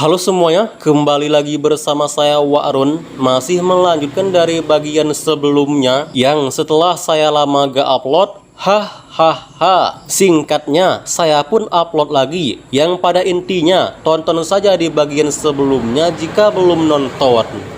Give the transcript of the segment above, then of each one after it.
Halo semuanya, kembali lagi bersama saya Wa'run. Masih melanjutkan dari bagian sebelumnya yang setelah saya lama gak upload. Hahaha. Singkatnya, saya pun upload lagi. Yang pada intinya, tonton saja di bagian sebelumnya jika belum nonton.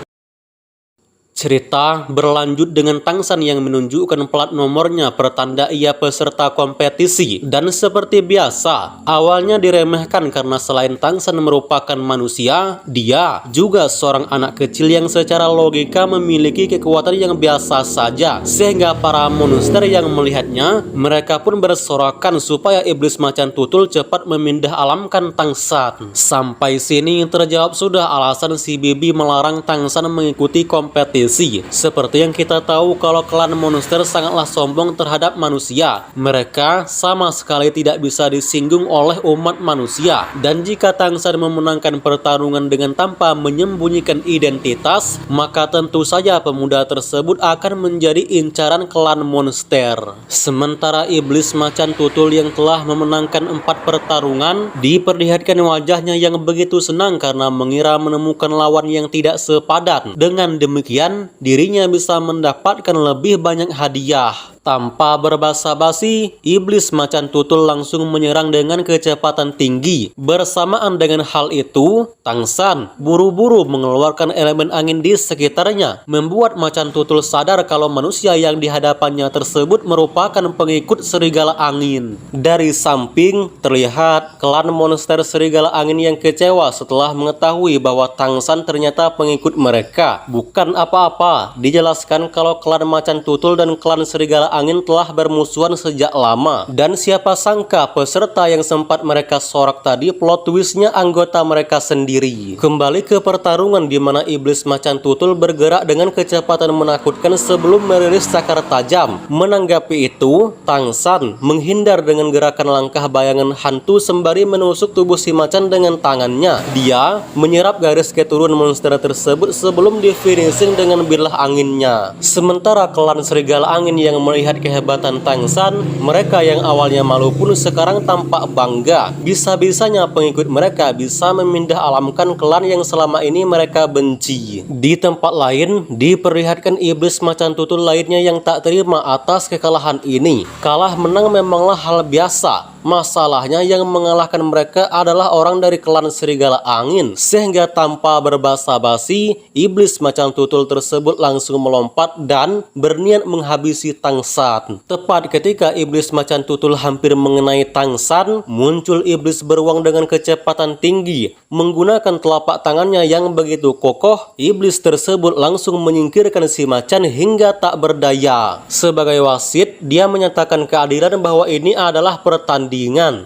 Cerita berlanjut dengan Tangsan yang menunjukkan plat nomornya pertanda ia peserta kompetisi. Dan seperti biasa, awalnya diremehkan karena selain Tangsan merupakan manusia, dia juga seorang anak kecil yang secara logika memiliki kekuatan yang biasa saja. Sehingga para monster yang melihatnya, mereka pun bersorakan supaya iblis macan tutul cepat memindah alamkan Tangsan. Sampai sini terjawab sudah alasan si Bibi melarang Tangsan mengikuti kompetisi. Seperti yang kita tahu kalau klan monster sangatlah sombong terhadap manusia. Mereka sama sekali tidak bisa disinggung oleh umat manusia. Dan jika Tangsan memenangkan pertarungan dengan tanpa menyembunyikan identitas, maka tentu saja pemuda tersebut akan menjadi incaran klan monster. Sementara iblis macan tutul yang telah memenangkan 4 pertarungan diperlihatkan wajahnya yang begitu senang karena mengira menemukan lawan yang tidak sepadan. Dengan demikian, dirinya bisa mendapatkan lebih banyak hadiah. Tanpa berbasa-basi, iblis macan tutul langsung menyerang dengan kecepatan tinggi. Bersamaan dengan hal itu, Tangsan buru-buru mengeluarkan elemen angin di sekitarnya, membuat macan tutul sadar kalau manusia yang dihadapannya tersebut merupakan pengikut serigala angin. Dari samping, terlihat klan monster serigala angin yang kecewa setelah mengetahui bahwa Tangsan ternyata pengikut mereka. Bukan apa-apa, dijelaskan kalau klan macan tutul dan klan serigala angin telah bermusuhan sejak lama. Dan siapa sangka peserta yang sempat mereka sorak tadi plot twistnya anggota mereka sendiri. Kembali ke pertarungan di mana iblis macan tutul bergerak dengan kecepatan menakutkan sebelum merilis cakar tajam. Menanggapi itu, Tangsan menghindar dengan gerakan langkah bayangan hantu sembari menusuk tubuh si macan dengan tangannya. Dia menyerap garis keturunan monster tersebut sebelum di finishing dengan bilah anginnya. Sementara klan serigala angin yang melihat kehebatan Tangsan, mereka yang awalnya malu pun sekarang tampak bangga. Bisa-bisanya pengikut mereka bisa memindah alamkan klan yang selama ini mereka benci. Di tempat lain, diperlihatkan iblis macan tutul lainnya yang tak terima atas kekalahan ini. Kalah menang memanglah hal biasa. Masalahnya yang mengalahkan mereka adalah orang dari klan serigala angin. Sehingga tanpa berbasa-basi, iblis macan tutul tersebut langsung melompat dan berniat menghabisi Tangsan. Tepat ketika iblis macan tutul hampir mengenai Tangsan, muncul iblis beruang dengan kecepatan tinggi. Menggunakan telapak tangannya yang begitu kokoh, iblis tersebut langsung menyingkirkan si macan hingga tak berdaya. Sebagai wasit, dia menyatakan keadilan bahwa ini adalah pertandingan.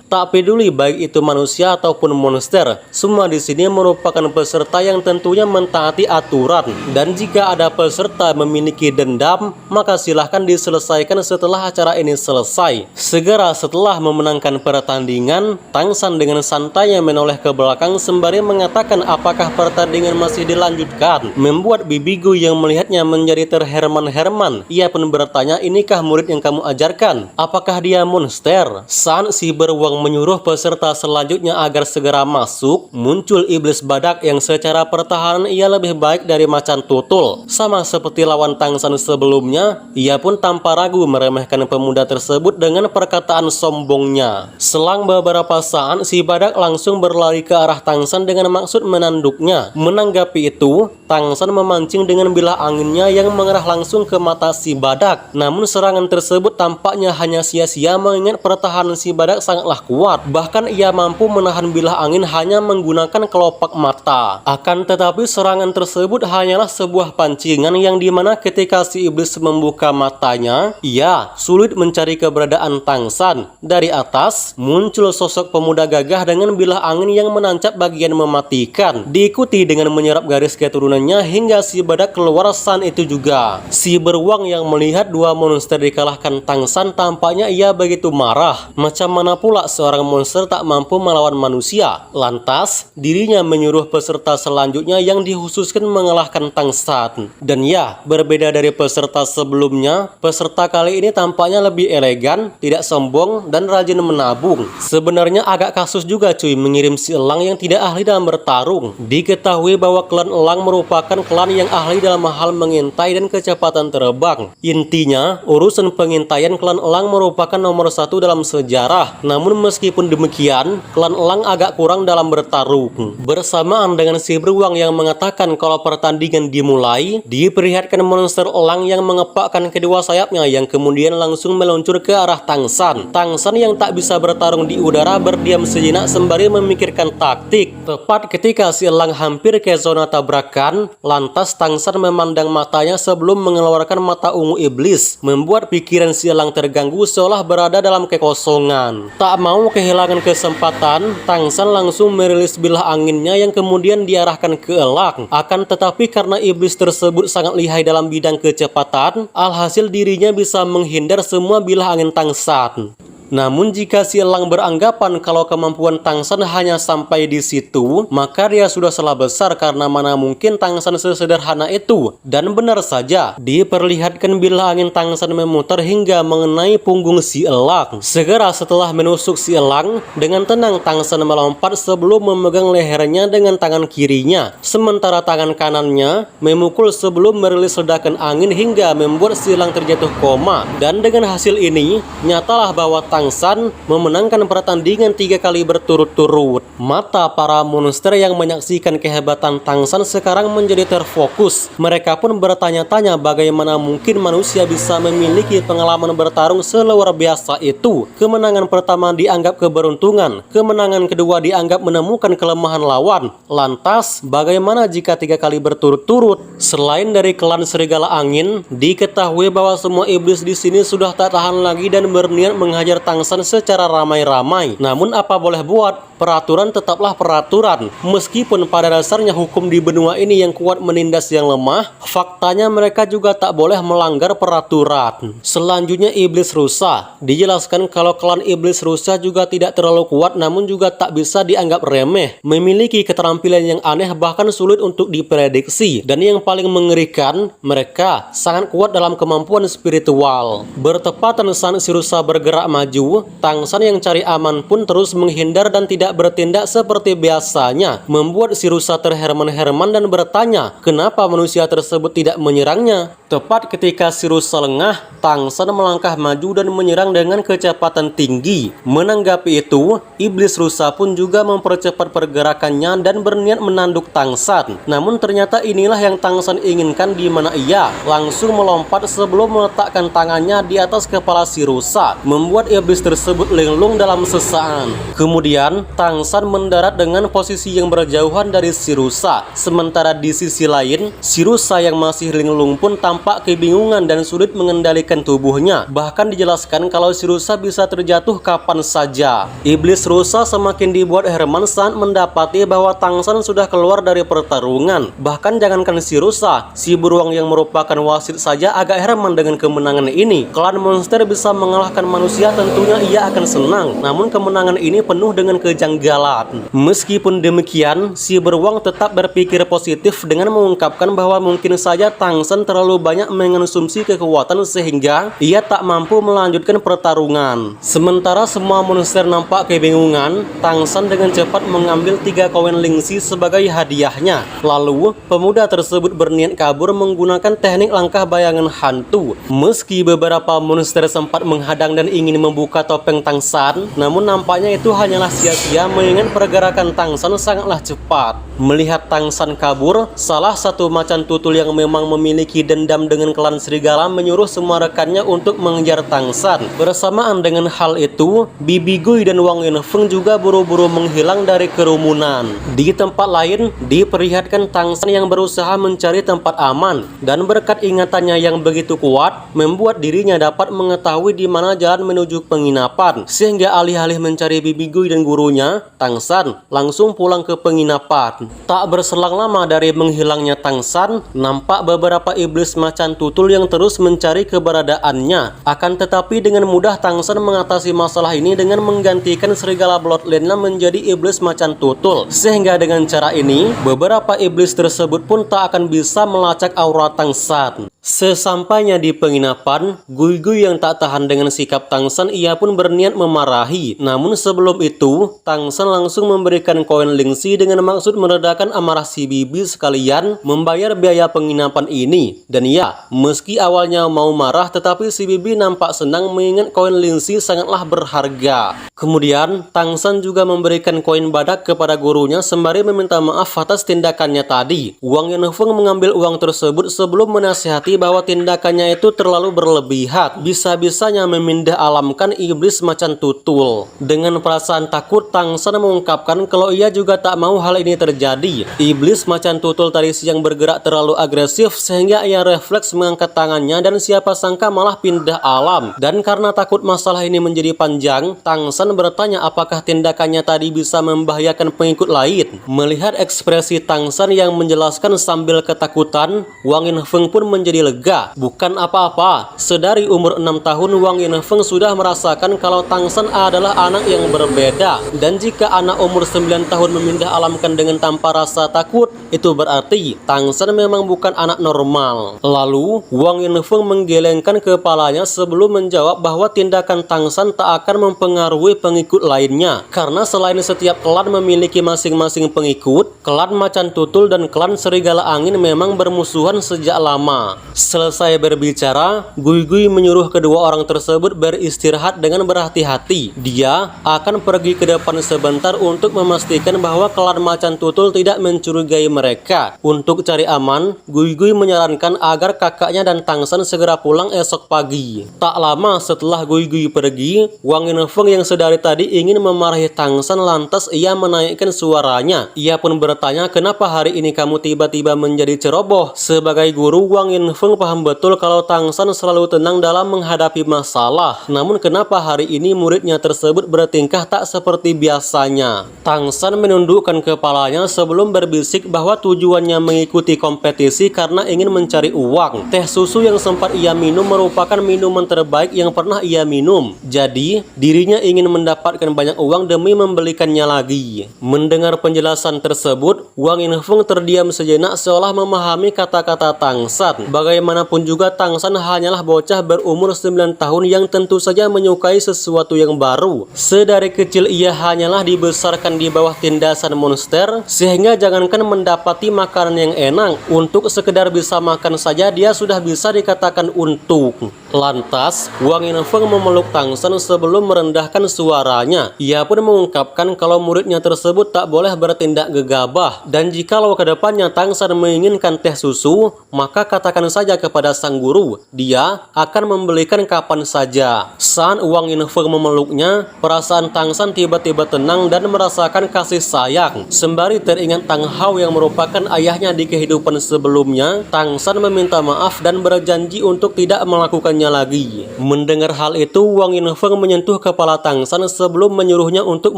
Tak peduli baik itu manusia ataupun monster, semua di sini merupakan peserta yang tentunya mentaati aturan. Dan jika ada peserta memiliki dendam, maka silahkan diselesaikan setelah acara ini selesai. Segera setelah memenangkan pertandingan, Tangsan dengan santainya menoleh ke belakang sembari mengatakan apakah pertandingan masih dilanjutkan. Membuat Bibigu yang melihatnya menjadi terherman-herman. Ia pun bertanya, inikah murid yang kamu ajarkan? Apakah dia monster? Saat si beruang menyuruh peserta selanjutnya agar segera masuk, muncul iblis badak yang secara pertahanan ia lebih baik dari macan tutul. Sama seperti lawan Tangsan sebelumnya, ia pun tanpa ragu meremehkan pemuda tersebut dengan perkataan sombongnya. Selang beberapa saat, si badak langsung berlari ke arah Tangsan dengan maksud menanduknya. Menanggapi itu, Tangsan memancing dengan bilah anginnya yang mengarah langsung ke mata si badak. Namun serangan tersebut tampaknya hanya sia-sia mengingat pertahanan si badak sangatlah kuat. Bahkan ia mampu menahan bilah angin hanya menggunakan kelopak mata. Akan tetapi serangan tersebut hanyalah sebuah pancingan yang dimana ketika si iblis membuka matanya, ia sulit mencari keberadaan Tangsan. Dari atas muncul sosok pemuda gagah dengan bilah angin yang menancap bagian mematikan, diikuti dengan menyerap garis keturunannya hingga si badak keluar saat itu juga. Si beruang yang melihat dua monster dikalahkan Tangsan tampaknya ia begitu marah. Macam mana pula seorang monster tak mampu melawan manusia. Lantas, dirinya menyuruh peserta selanjutnya yang dikhususkan mengalahkan Tangsan. Dan ya, berbeda dari peserta sebelumnya, peserta kali ini tampaknya lebih elegan, tidak sombong, dan rajin menabung. Sebenarnya agak kasus juga cuy mengirim si elang yang tidak ahli dalam bertarung. Diketahui bahwa klan elang merupakan klan yang ahli dalam hal mengintai dan kecepatan terbang. Intinya, urusan pengintaian klan elang merupakan nomor satu dalam sejarah. Namun meskipun demikian, klan elang agak kurang dalam bertarung. Bersamaan dengan si beruang yang mengatakan kalau pertandingan dimulai, diperlihatkan monster elang yang mengepakkan kedua sayapnya yang kemudian langsung meluncur ke arah Tangsan. Tangsan yang tak bisa bertarung di udara berdiam sejenak sembari memikirkan taktik. Tepat ketika si elang hampir ke zona tabrakan, lantas Tangsan memandang matanya sebelum mengeluarkan mata ungu iblis, membuat pikiran si elang terganggu seolah berada dalam kekosongan. Tak mau kehilangan kesempatan, Tangsan langsung merilis bilah anginnya yang kemudian diarahkan ke elang. Akan tetapi karena iblis tersebut sangat lihai dalam bidang kecepatan, alhasil dirinya bisa menghindar semua bilah angin Tangsan. Namun jika si elang beranggapan kalau kemampuan Tangsan hanya sampai di situ, maka dia sudah salah besar karena mana mungkin Tangsan sesederhana itu. Dan benar saja, diperlihatkan bilah angin Tangsan memutar hingga mengenai punggung si elang. Segera setelah menusuk si elang, dengan tenang Tangsan melompat sebelum memegang lehernya dengan tangan kirinya. Sementara tangan kanannya memukul sebelum merilis ledakan angin hingga membuat si elang terjatuh koma. Dan dengan hasil ini, nyatalah bahwa Tangsan memenangkan pertandingan 3 kali berturut-turut. Mata para monster yang menyaksikan kehebatan Tangsan sekarang menjadi terfokus. Mereka pun bertanya-tanya bagaimana mungkin manusia bisa memiliki pengalaman bertarung seluar biasa itu. Kemenangan pertama dianggap keberuntungan, kemenangan kedua dianggap menemukan kelemahan lawan. Lantas, bagaimana jika 3 kali berturut-turut? Selain dari klan Serigala Angin, diketahui bahwa semua iblis di sini sudah tak tahan lagi dan berniat menghajar Tangsan secara ramai-ramai. Namun apa boleh buat, peraturan tetaplah peraturan. Meskipun pada dasarnya hukum di benua ini yang kuat menindas yang lemah, faktanya mereka juga tak boleh melanggar peraturan. Selanjutnya iblis rusa. Dijelaskan kalau klan iblis rusa juga tidak terlalu kuat namun juga tak bisa dianggap remeh. Memiliki keterampilan yang aneh bahkan sulit untuk diprediksi. Dan yang paling mengerikan, mereka sangat kuat dalam kemampuan spiritual. Bertepatan saat si rusa bergerak maju, Tangsan yang cari aman pun terus menghindar dan tidak bertindak seperti biasanya, membuat si rusa terherman-herman dan bertanya kenapa manusia tersebut tidak menyerangnya. Tepat ketika si rusa lengah, Tangsan melangkah maju dan menyerang dengan kecepatan tinggi. Menanggapi itu, iblis rusa pun juga mempercepat pergerakannya dan berniat menanduk Tangsan. Namun ternyata inilah yang Tangsan inginkan, di mana ia langsung melompat sebelum meletakkan tangannya di atas kepala si rusa, membuat iblis tersebut linglung dalam sesaat. Kemudian Tangsan mendarat dengan posisi yang berjauhan dari si rusa. Sementara di sisi lain, si rusa yang masih linglung pun tampak kebingungan dan sulit mengendalikan tubuhnya. Bahkan dijelaskan kalau si rusa bisa terjatuh kapan saja. Iblis rusa semakin dibuat herman saat mendapati bahwa Tangsan sudah keluar dari pertarungan. Bahkan jangankan si rusa, si beruang yang merupakan wasit saja agak herman dengan kemenangan ini. Klan monster bisa mengalahkan manusia, tentunya ia akan senang. Namun kemenangan ini penuh dengan kejanggalan. Meskipun demikian, si beruang tetap berpikir positif dengan mengungkapkan bahwa mungkin saja Tangsan terlalu banyak mengonsumsi kekuatan sehingga ia tak mampu melanjutkan pertarungan. Sementara semua monster nampak kebingungan, Tangsan dengan cepat mengambil 3 koin lingsi sebagai hadiahnya. Lalu, pemuda tersebut berniat kabur menggunakan teknik langkah bayangan hantu. Meski beberapa monster sempat menghadang dan ingin membuka topeng Tangsan, namun nampaknya itu hanyalah sia-sia mengingat pergerakan Tangsan sangatlah cepat. Melihat Tangsan kabur, salah satu macan tutul yang memang memiliki dendam dengan klan serigala menyuruh semua rekannya untuk mengejar Tangsan. Bersamaan dengan hal itu, Bibi Gui dan Wang Yunfeng juga buru-buru menghilang dari kerumunan. Di tempat lain, diperlihatkan Tangsan yang berusaha mencari tempat aman, dan berkat ingatannya yang begitu kuat, membuat dirinya dapat mengetahui di mana jalan menuju penginapan. Sehingga alih-alih mencari Bibi Gui dan gurunya, gurunya, Tang San langsung pulang ke penginapan. Tak berselang lama dari menghilangnya Tang San, nampak beberapa iblis macan tutul yang terus mencari keberadaannya. Akan tetapi dengan mudah Tang San mengatasi masalah ini dengan menggantikan serigala Bloodline menjadi iblis macan tutul. Sehingga dengan cara ini, beberapa iblis tersebut pun tak akan bisa melacak aura Tang San. Sesampainya di penginapan, Gui Gui yang tak tahan dengan sikap Tang San, ia pun berniat memarahi. Namun sebelum itu, Tang San langsung memberikan koin Lingxi dengan maksud meredakan amarah si bibi sekalian membayar biaya penginapan ini. Dan ya, meski awalnya mau marah, tetapi si bibi nampak senang mengingat koin Lingxi sangatlah berharga. Kemudian, Tang San juga memberikan koin badak kepada gurunya sembari meminta maaf atas tindakannya tadi. Wang Yanfeng mengambil uang tersebut sebelum menasihati bahwa tindakannya itu terlalu berlebihan, bisa-bisanya memindah alamkan iblis macan tutul. Dengan perasaan takut, Tang San mengungkapkan kalau ia juga tak mau hal ini terjadi. Iblis macan tutul tadi siang bergerak terlalu agresif sehingga ia refleks mengangkat tangannya dan siapa sangka malah pindah alam. Dan karena takut masalah ini menjadi panjang, Tang San bertanya apakah tindakannya tadi bisa membahayakan pengikut lain. Melihat ekspresi Tang San yang menjelaskan sambil ketakutan, Wang Yanfeng pun menjadi lega. Bukan apa-apa, sedari umur 6 tahun Wang Yanfeng sudah merasakan kalau Tang San adalah anak yang berbeda. Dan jika anak umur 9 tahun memindah alamkan dengan tanpa rasa takut, itu berarti Tang San memang bukan anak normal. Lalu Wang Yanfeng menggelengkan kepalanya sebelum menjawab bahwa tindakan Tang San tak akan mempengaruhi pengikut lainnya. Karena selain setiap klan memiliki masing-masing pengikut, klan macan tutul dan klan serigala angin memang bermusuhan sejak lama. Selesai berbicara, Gui Gui menyuruh kedua orang tersebut beristirahat dengan berhati-hati. Dia akan pergi ke depan sebentar untuk memastikan bahwa klan macan tutul tidak mencurigai mereka. Untuk cari aman, Gui Gui menyarankan agar kakaknya dan Tang San segera pulang esok pagi. Tak lama setelah Gui Gui pergi, Wang Yanfeng yang sedari tadi ingin memarahi Tang San lantas ia menaikkan suaranya. Ia pun bertanya, kenapa hari ini kamu tiba-tiba menjadi ceroboh? Sebagai guru, Wang Yanfeng paham betul kalau Tang San selalu tenang dalam menghadapi masalah. Namun kenapa hari ini muridnya tersebut bertingkah tak seperti biasanya? Tang San menundukkan kepalanya sebelum berbisik bahwa tujuannya mengikuti kompetisi karena ingin mencari uang. Teh susu yang sempat ia minum merupakan minuman terbaik yang pernah ia minum. Jadi, dirinya ingin mendapatkan banyak uang demi membelikannya lagi. Mendengar penjelasan tersebut, Wang Yanfeng terdiam sejenak seolah memahami kata-kata Tang San. Bagaimanapun juga Tang San hanyalah bocah berumur 9 tahun yang tentu saja menyukai sesuatu yang baru. Sedari kecil ia hanyalah dibesarkan di bawah tindasan monster, sehingga jangankan mendapati makanan yang enak, untuk sekedar bisa makan saja dia sudah bisa dikatakan untung. Lantas, Wang Yanfeng memeluk Tang San sebelum merendahkan suaranya. Ia pun mengungkapkan kalau muridnya tersebut tak boleh bertindak gegabah, dan jikalau kedepannya Tang San menginginkan teh susu, maka katakan saja kepada sang guru, dia akan membelikan kapan saja. Saat Wang Yanfeng memeluknya, perasaan Tang San tiba-tiba tenang dan merasakan kasih sayang. Sembari teringat Tang Hao yang merupakan ayahnya di kehidupan sebelumnya, Tang San meminta maaf dan berjanji untuk tidak melakukannya lagi. Mendengar hal itu, Wang Yanfeng menyentuh kepala Tang San sebelum menyuruhnya untuk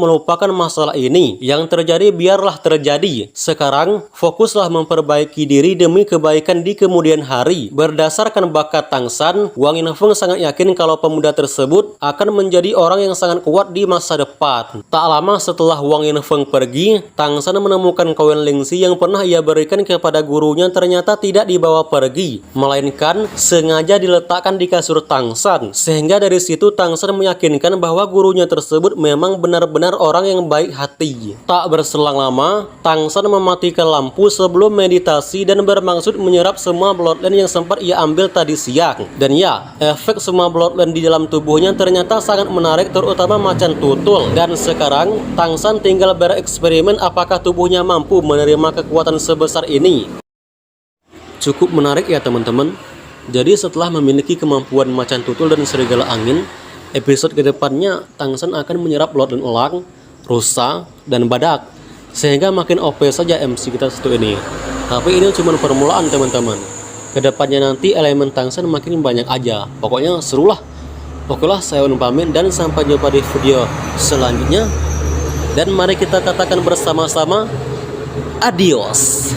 melupakan masalah ini. Yang terjadi biarlah terjadi. Sekarang, fokuslah memperbaiki diri demi kebaikan di kemudian hari. Berdasarkan bakat Tang San, Wang Yanfeng sangat yakin kalau pemuda tersebut akan menjadi orang yang sangat kuat di masa depan. Tak lama setelah Wang Yanfeng pergi, Tang San menemukan koin Lingxi yang pernah ia berikan kepada gurunya ternyata tidak dibawa pergi, melainkan sengaja diletakkan di kasur Tang San. Sehingga dari situ Tang San meyakinkan bahwa gurunya tersebut memang benar-benar orang yang baik hati. Tak berselang lama, Tang San mematikan lampu sebelum meditasi dan bermaksud menyerap semua bloodline yang sempat ia ambil tadi siang. Dan ya, efek semua bloodline di dalam tubuhnya ternyata sangat menarik, terutama macan tutul. Dan sekarang Tang San tinggal bereksperimen apakah tubuhnya mampu menerima kekuatan sebesar ini. Cukup menarik ya teman-teman. Jadi setelah memiliki kemampuan macan tutul dan serigala angin, episode kedepannya Tang San akan menyerap bloodline elang, rusa, dan badak. Sehingga makin OP saja MC kita satu ini. Tapi ini cuma permulaan teman-teman. Kedepannya nanti elemen Tang San makin banyak aja. Pokoknya serulah. Okelah, saya pamit dan sampai jumpa di video selanjutnya. Dan mari kita katakan bersama-sama, adios.